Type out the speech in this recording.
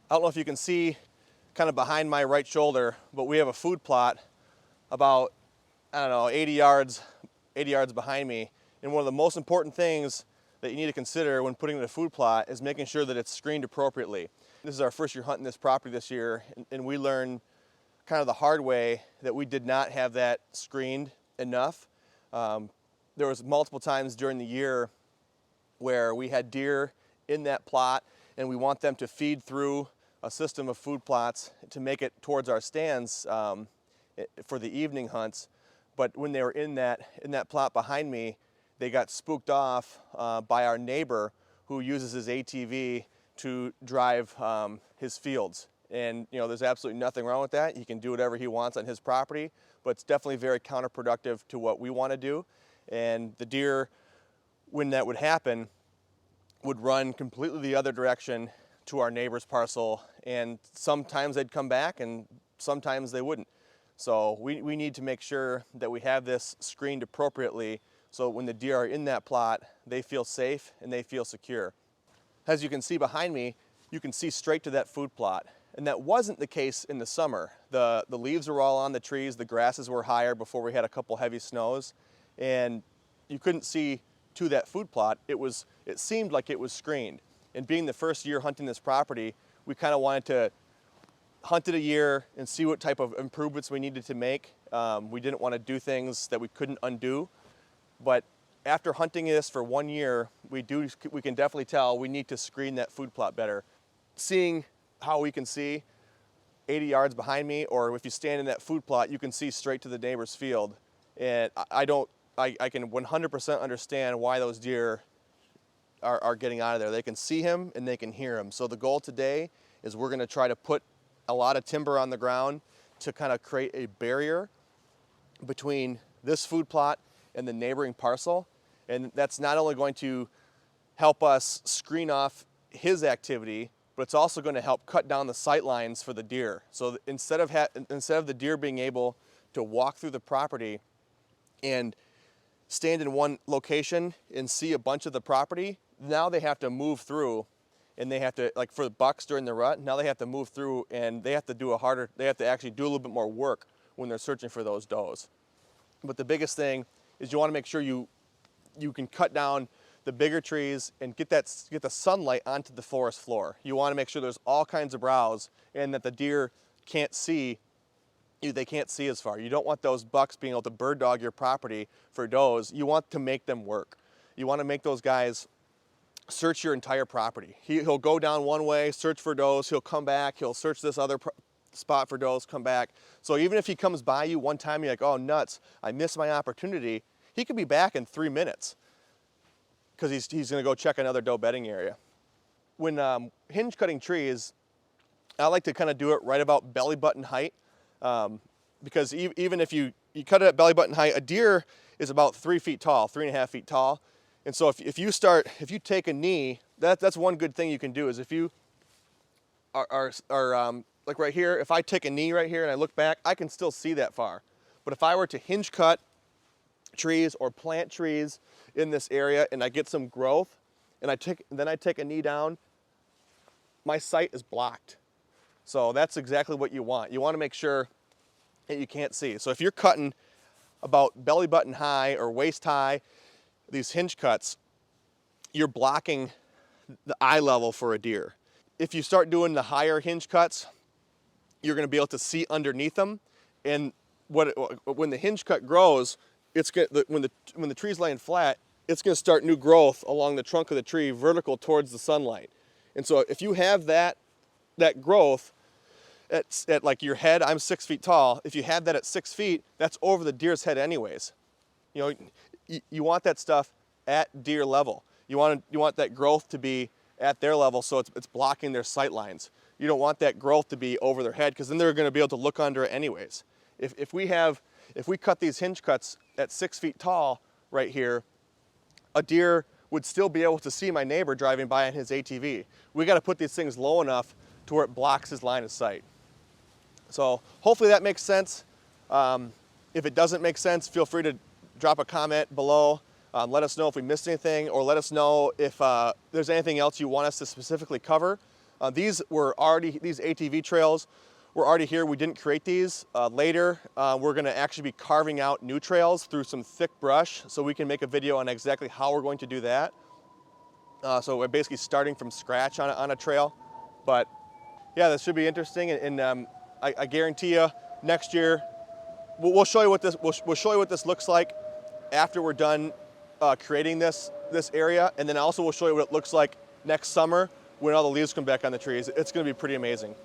I don't know if you can see kind of behind my right shoulder, but we have a food plot about, I don't know, 80 yards behind me. And one of the most important things that you need to consider when putting in a food plot is making sure that it's screened appropriately. This is our first year hunting this property this year, and we learned kind of the hard way that we did not have that screened enough. There was multiple times during the year where we had deer in that plot, and we want them to feed through a system of food plots to make it towards our stands for the evening hunts. But when they were in that plot behind me, they got spooked off by our neighbor who uses his ATV to drive his fields. And you know, there's absolutely nothing wrong with that. He can do whatever he wants on his property, but it's definitely very counterproductive to what we want to do. And the deer, when that would happen, would run completely the other direction to our neighbor's parcel, and sometimes they'd come back and sometimes they wouldn't. So we need to make sure that we have this screened appropriately so when the deer are in that plot, they feel safe and they feel secure. As you can see behind me, you can see straight to that food plot. And that wasn't the case in the summer. The leaves were all on the trees, the grasses were higher before we had a couple heavy snows, and you couldn't see to that food plot. It seemed like it was screened. And being the first year hunting this property, we kind of wanted to hunt it a year and see what type of improvements we needed to make. We didn't want to do things that we couldn't undo. But after hunting this for 1 year, we can definitely tell we need to screen that food plot better. Seeing how we can see 80 yards behind me, or if you stand in that food plot, you can see straight to the neighbor's field. And I can 100% understand why those deer are getting out of there. They can see him and they can hear him. So the goal today is we're gonna try to put a lot of timber on the ground to kind of create a barrier between this food plot and the neighboring parcel. And that's not only going to help us screen off his activity, but it's also going to help cut down the sight lines for the deer. So instead of the deer being able to walk through the property and stand in one location and see a bunch of the property, now they have to move through, and they have to, like for the bucks during the rut, now they have to move through and they have to actually do a little bit more work when they're searching for those does. But the biggest thing is you want to make sure you can cut down the bigger trees and get the sunlight onto the forest floor. You want to make sure there's all kinds of browse and that the deer can't see. They can't see as far. You don't want those bucks being able to bird dog your property for does. You want to make them work. You want to make those guys search your entire property. He'll go down one way, search for does, he'll come back, he'll search this other spot for does, come back. So even if he comes by you one time, you're like, oh nuts, I missed my opportunity, he could be back in 3 minutes because he's gonna go check another doe bedding area. When hinge cutting trees, I like to kind of do it right about belly button height, because even if you cut it at belly button height, a deer is about 3 feet tall, 3.5 feet tall. And so if you take a knee, that's one good thing you can do is if you are like right here, if I take a knee right here and I look back, I can still see that far. But if I were to hinge cut trees or plant trees in this area and I get some growth and then I take a knee down, my sight is blocked. So that's exactly what you want. You want to make sure that you can't see. So if you're cutting about belly button high or waist high, these hinge cuts, you're blocking the eye level for a deer. If you start doing the higher hinge cuts, you're going to be able to see underneath them. And when the hinge cut grows, when the tree's laying flat, it's going to start new growth along the trunk of the tree, vertical towards the sunlight. And so if you have that growth at like your head, I'm 6 feet tall. If you have that at 6 feet, that's over the deer's head anyways. You know, you want that stuff at deer level. You want that growth to be at their level, so it's blocking their sight lines. You don't want that growth to be over their head, because then they're going to be able to look under it anyways. If we cut these hinge cuts at 6 feet tall right here, a deer would still be able to see my neighbor driving by on his ATV. We got to put these things low enough to where it blocks his line of sight. So hopefully that makes sense. If it doesn't make sense, feel free to drop a comment below. Let us know if we missed anything, or let us know if there's anything else you want us to specifically cover. These ATV trails were already here. We didn't create these. Later, we're gonna actually be carving out new trails through some thick brush, so we can make a video on exactly how we're going to do that. So we're basically starting from scratch on a trail. But yeah, this should be interesting, and I guarantee you, next year we'll show you what this looks like after we're done creating this area, and then also we'll show you what it looks like next summer when all the leaves come back on the trees. It's going to be pretty amazing.